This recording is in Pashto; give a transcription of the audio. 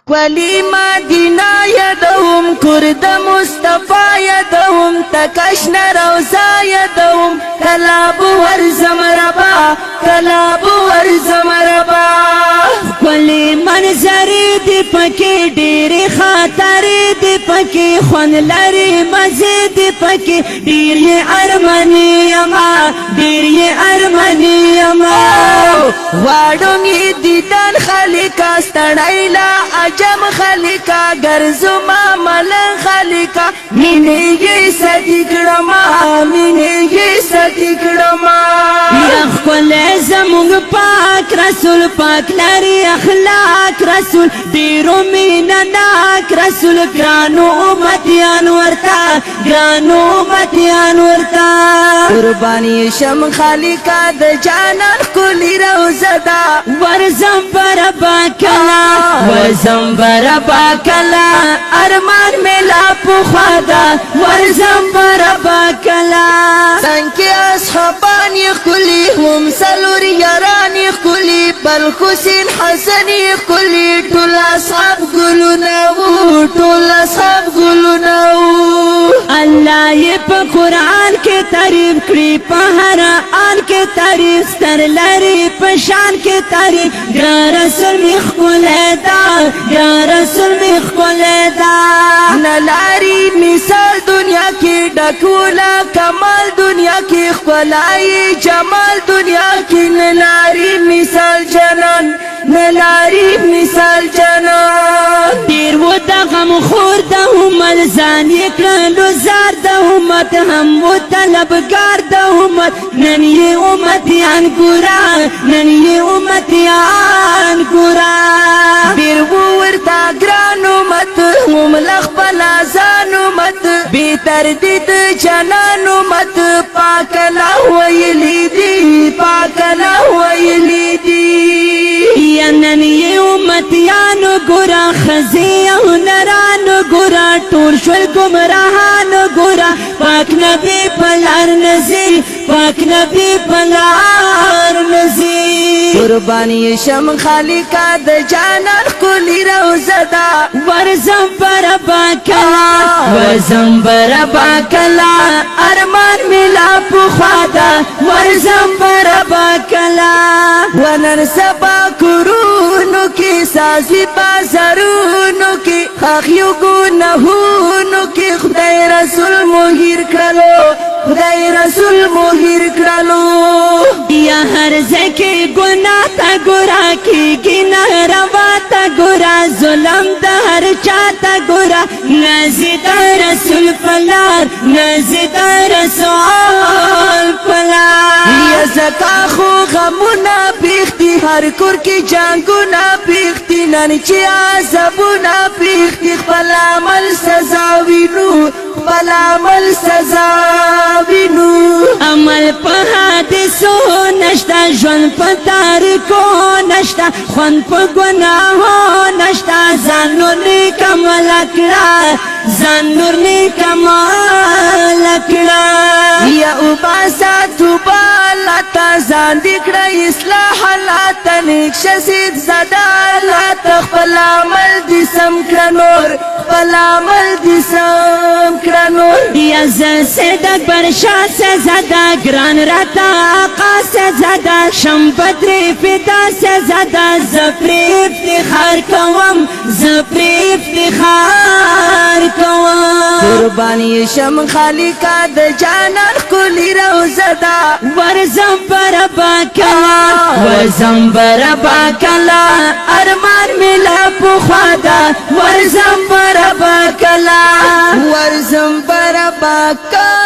ولی مدینه یدوم کرد مصطفی یدوم تکشن روزا یدوم کلاب ورزم ربا کلاب ورزم ربا ولی منظری دی پکی ډیری خاطری دی پکی خون لري مزه دی پکی ډیری ارمانی یما ډیری ارمانی یما واړو دیدن خالقا ستړیلا عجم خالقا ګرځما ملن خالقا مینه یې صدیقړما مینه یې صدیقړما یا خپل زموږ پاک رسول پاک لري اخلاق رسول ډیرو مینا ناک رسول ګرانو امتیان ورتا ګرانو امتیان ورتا قربانی شم خالقا د جانان کلی روزه دا ورزم بربا کلا ورزم بربا کلا ارمان ملا پخوادا ورزم بربا کلا سنکی اصحابان کلی هم سلور یاران کلی بل حسین حسن کلی ټول اصحاب ګلونو ټول اصحاب ګلونو الله یې په قرآن کې تعریف کړی په هر آن کې تعریف ستر لري په شان کې تعریف ګران رسول می ښکلی دا ګران رسول می ښکلی دا نلاری مثال دنیا کې ډکولا کمال دنیا کې ښکلای جمال دنیا کې نلاری مثال جنان نلاری مثال جنان ډیر و د غم خور د همت ځان یې کړلو زار د همت هم و طلبګار د همت نن یې امتیان ګورا نن یې امتیان ګورا ډیر و ورته ګران امت هم لخپل ځان امت بې تردید جنان امت پاک الله ویلی دی پاک الله ویلی دی یا نن یې امتیانو ګورا ښځې او نرانو ګورا ټول شول ګمراهانو ګورا پاک نبی په لار نځي پاک نبی په لار نځي قربانی شم خالقا د جانان کلی روزه دا ورزم بربا کلا ورزم بربا کلا ارمان ملا پخوادا ورزم بربا کلا ونن سبا کرونو کی سازی بازارونو کی خاخیو گناهونو کی خدای رسول مهیر کړلو خدای رسول مهیر کړلو یا هر ځکه ګناه تا ګورا کیږي نه روا تا ګورا ظلم د هر چا تا ګورا نازي د رسول پلار نازي د رسول پلار یا زکا خو غمونه بیختی هر کور کې جنگونه بیختی نن چې عذابونه بیختی خپل عمل سزا وینو خپل عمل سزا وینو عمل په حادثو نشتا ژوند په تاریکو نشتا خوند په ګناهو نشتا ځان نور نیک عمل کړه ځان نور نیک عمل کړه یا وباسا توبه الله ته ځان دې کړه اصلاح الله ته نیک شسید زده الله ته خپل عمل دې سم کړه نور خپل عمل دې سم کړه نور یا زه صدق برشا سے زیادہ گران رتا آقا سے زیادہ شم بدری فدا سے زیادہ زپری افتخار کوم زپری افتخار کوم قربانی شم خالقا د جانان کلی روزه دا ورزم بربا کلا ورزم بربا کلا ارمان ملا پخوادا ورزم بربا کلا ورزم بربا کلا